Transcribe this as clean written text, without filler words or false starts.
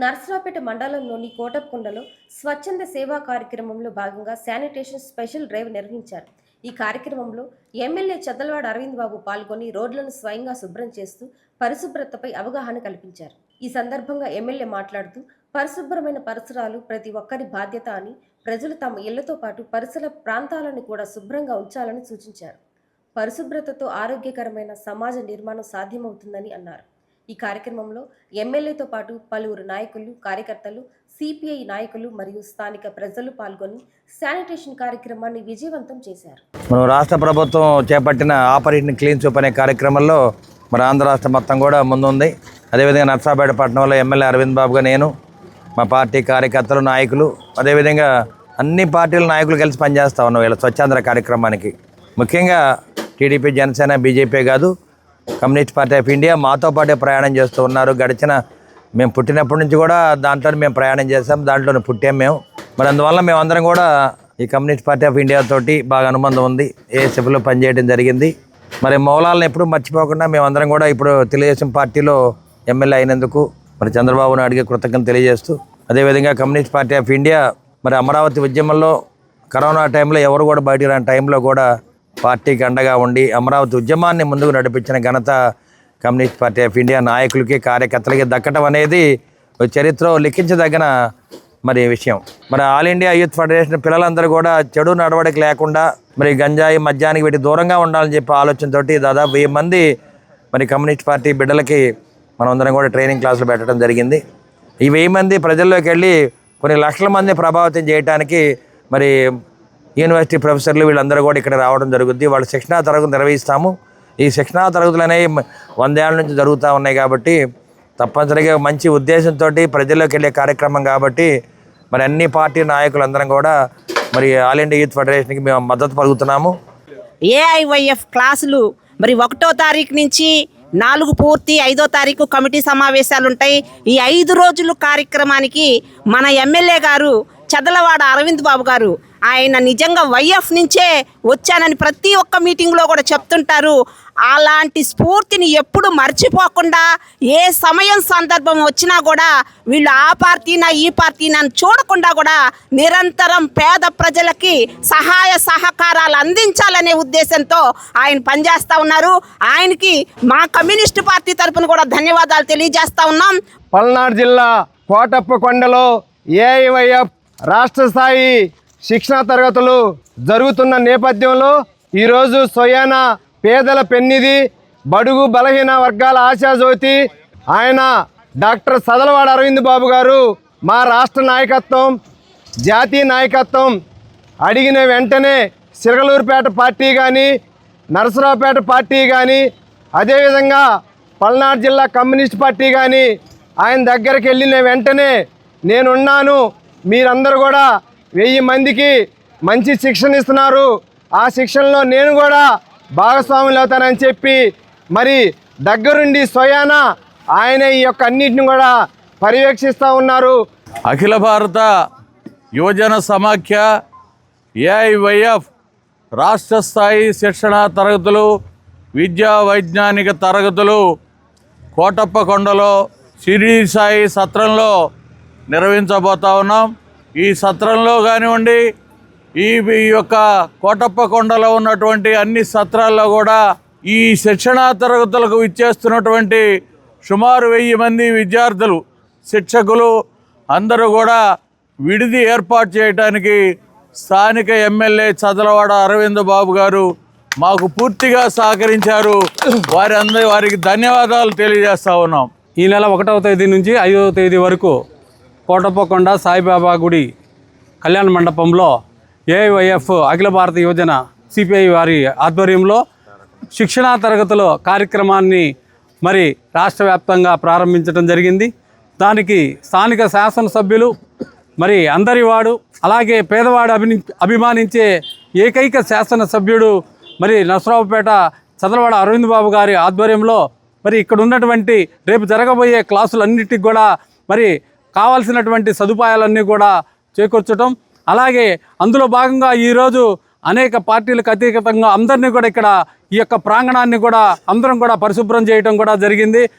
నర్సరావుపేట మండలంలోని కోటప్పకొండలో స్వచ్ఛంద సేవా కార్యక్రమంలో భాగంగా శానిటేషన్ స్పెషల్ డ్రైవ్ నిర్వహించారు. ఈ కార్యక్రమంలో ఎమ్మెల్యే చదలవాడ అరవింద్ బాబు పాల్గొని రోడ్లను స్వయంగా శుభ్రం చేస్తూ పరిశుభ్రతపై అవగాహన కల్పించారు. ఈ సందర్భంగా ఎమ్మెల్యే మాట్లాడుతూ పరిశుభ్రమైన పరిసరాలు ప్రతి ఒక్కరి బాధ్యత అని, ప్రజలు తమ ఇళ్లతో పాటు పరిసర ప్రాంతాలను కూడా శుభ్రంగా ఉంచాలని సూచించారు. పరిశుభ్రతతో ఆరోగ్యకరమైన సమాజ నిర్మాణం సాధ్యమవుతుందని అన్నారు. ఈ కార్యక్రమంలో ఎమ్మెల్యేతో పాటు పలువురు నాయకులు, కార్యకర్తలు, సిపిఐ నాయకులు మరియు స్థానిక ప్రజలు పాల్గొని శానిటేషన్ కార్యక్రమాన్ని విజయవంతం చేశారు. మనం రాష్ట్ర ప్రభుత్వం చేపట్టిన ఆపరేషన్ క్లీన్ స్వీప్ అనే కార్యక్రమంలో మన ఆంధ్ర రాష్ట్రం మొత్తం కూడా ముందుంది. అదేవిధంగా నర్సరావుపేట పట్టణంలో ఎమ్మెల్యే అరవింద్ బాబుగా నేను, మా పార్టీ కార్యకర్తలు, నాయకులు, అదేవిధంగా అన్ని పార్టీల నాయకులు కలిసి పనిచేస్తూ ఉన్నాం వీళ్ళ స్వచ్ఛాంధ్ర కార్యక్రమానికి. ముఖ్యంగా టీడీపీ, జనసేన, బీజేపీ కాదు, కమ్యూనిస్ట్ పార్టీ ఆఫ్ ఇండియా మాతో పాటే ప్రయాణం చేస్తూ ఉన్నారు. మేము పుట్టినప్పటి నుంచి కూడా దాంట్లో మేము ప్రయాణం చేస్తాం, దాంట్లోనే పుట్టాం మేము. మరి అందువల్ల మేమందరం కూడా ఈ కమ్యూనిస్ట్ పార్టీ ఆఫ్ ఇండియా తోటి బాగా అనుబంధం ఉంది. ఏఎస్ఎఫ్లో పనిచేయడం జరిగింది. మరి మూలాలను ఎప్పుడూ మర్చిపోకుండా మేమందరం కూడా ఇప్పుడు తెలుగుదేశం పార్టీలో ఎమ్మెల్యే అయినందుకు మరి చంద్రబాబు నాయుడుకి కృతజ్ఞతలు తెలియజేస్తూ, అదేవిధంగా కమ్యూనిస్ట్ పార్టీ ఆఫ్ ఇండియా మరి అమరావతి ఉద్యమంలో కరోనా టైంలో ఎవరు కూడా బయటికి రాని టైంలో కూడా పార్టీకి అండగా ఉండి అమరావతి ఉద్యమాన్ని ముందుకు నడిపించిన ఘనత కమ్యూనిస్ట్ పార్టీ ఆఫ్ ఇండియా నాయకులకి, కార్యకర్తలకి దక్కడం అనేది చరిత్రలో లిఖించదగిన మరి విషయం. మరి ఆల్ ఇండియా యూత్ ఫెడరేషన్ పిల్లలందరూ కూడా చెడు నడవడిక లేకుండా మరి గంజాయి, మద్యానికి వీటి దూరంగా ఉండాలని చెప్పి ఆలోచనతోటి దాదాపు 1000 మంది మరి కమ్యూనిస్ట్ పార్టీ బిడ్డలకి మనమందరం కూడా ట్రైనింగ్ క్లాసులు పెట్టడం జరిగింది. ఈ 1000 మంది ప్రజల్లోకి వెళ్ళి కొన్ని లక్షల మంది ప్రభావితం చేయడానికి మరి యూనివర్సిటీ ప్రొఫెసర్లు వీళ్ళందరూ కూడా ఇక్కడ రావడం జరుగుద్ది. వాళ్ళు శిక్షణా తరగతులు నిర్వహిస్తాము. ఈ శిక్షణా తరగతులు అనేవి 100 ఏళ్ళ నుంచి జరుగుతూ ఉన్నాయి కాబట్టి తప్పనిసరిగా మంచి ఉద్దేశంతో ప్రజల్లోకి వెళ్ళే కార్యక్రమం కాబట్టి మరి అన్ని పార్టీ నాయకులందరం కూడా మరి ఆల్ ఇండియా యూత్ ఫెడరేషన్కి మేము మద్దతు పలుకుతున్నాము. ఏఐవైఎఫ్ క్లాసులు మరి 1వ తారీఖు నుంచి 4 పూర్తి 5వ తారీఖు కమిటీ సమావేశాలు ఉంటాయి. ఈ 5 రోజుల కార్యక్రమానికి మన ఎమ్మెల్యే గారు చదలవాడ అరవింద్ బాబు గారు ఆయన నిజంగా వైఎఫ్ నుంచే వచ్చానని ప్రతి ఒక్క మీటింగ్లో కూడా చెప్తుంటారు. అలాంటి స్ఫూర్తిని ఎప్పుడు మర్చిపోకుండా ఏ సమయం సందర్భం వచ్చినా కూడా వీళ్ళు ఆ పార్టీనా ఈ పార్టీనా అని చూడకుండా కూడా నిరంతరం పేద ప్రజలకి సహాయ సహకారాలు అందించాలనే ఉద్దేశంతో ఆయన పనిచేస్తూ ఉన్నారు. ఆయనకి మా కమ్యూనిస్టు పార్టీ తరఫున కూడా ధన్యవాదాలు తెలియజేస్తూ ఉన్నాం. పల్నాడు జిల్లా కోటప్పకొండలో ఏఐవైఎఫ్ రాష్ట్ర స్థాయి శిక్షణా తరగతులు జరుగుతున్న నేపథ్యంలో ఈరోజు సోయానా పేదల పెన్నిధి, బడుగు బలహీన వర్గాల ఆశాజ్యోతి ఆయన డాక్టర్ చదలవాడ అరవింద్ బాబు గారు మా రాష్ట్ర నాయకత్వం, జాతీయ నాయకత్వం అడిగిన వెంటనే సిరగలూరుపేట పార్టీ కానీ, నరసరావుపేట పార్టీ కానీ, అదేవిధంగా పల్నాడు జిల్లా కమ్యూనిస్ట్ పార్టీ కానీ ఆయన దగ్గరికి వెళ్ళిన వెంటనే నేనున్నాను, మీరందరూ కూడా 1000 మందికి మంచి శిక్షణ ఇస్తున్నారు, ఆ శిక్షణలో నేను కూడా భాగస్వాములు అవుతానని చెప్పి మరి దగ్గరుండి స్వయానా ఆయన ఈ యొక్క అన్నింటిని కూడా పర్యవేక్షిస్తూ ఉన్నారు. అఖిల భారత యువజన సమాఖ్య ఏఐవైఎఫ్ రాష్ట్ర స్థాయి శిక్షణా తరగతులు, విద్యా వైజ్ఞానిక తరగతులు కోటప్పకొండలో షిరిడి సాయి సత్రంలో నిర్వహించబోతా ఉన్నాం. ఈ సత్రంలో కానివ్వండి, ఈ యొక్క కోటప్పకొండలో ఉన్నటువంటి అన్ని సత్రాల్లో కూడా ఈ శిక్షణా తరగతులకు ఇచ్చేస్తున్నటువంటి సుమారు 1000 మంది విద్యార్థులు, శిక్షకులు అందరూ కూడా విడిది ఏర్పాటు చేయడానికి స్థానిక ఎమ్మెల్యే చదలవాడ అరవింద్ బాబు గారు మాకు పూర్తిగా సహకరించారు. వారికి ధన్యవాదాలు తెలియజేస్తూ ఉన్నాం. ఈ నెల 1వ తేదీ నుంచి 5వ తేదీ వరకు కోటప్పకొండ సాయిబాబా గుడి కళ్యాణ మండపంలో ఏఐవైఎఫ్ అఖిల భారత యువజన సిపిఐ వారి ఆధ్వర్యంలో శిక్షణా తరగతుల కార్యక్రమాన్ని మరి రాష్ట్ర వ్యాప్తంగా ప్రారంభించడం జరిగింది. దానికి స్థానిక శాసనసభ్యులు మరి అందరివాడు, అలాగే పేదవాడు అభిమానించే ఏకైక శాసనసభ్యుడు మరి నర్సరావుపేట చదలవాడ అరవింద్ బాబు గారి ఆధ్వర్యంలో మరి ఇక్కడ ఉన్నటువంటి రేపు జరగబోయే క్లాసులన్నిటికి కూడా మరి కావాల్సినటువంటి సదుపాయాలన్నీ కూడా చేకూర్చడం, అలాగే అందులో భాగంగా ఈరోజు అనేక పార్టీలకు అతీతంగా అందరినీ కూడా ఇక్కడ ఈ యొక్క ప్రాంగణాన్ని కూడా అందరం కూడా పరిశుభ్రం చేయడం కూడా జరిగింది.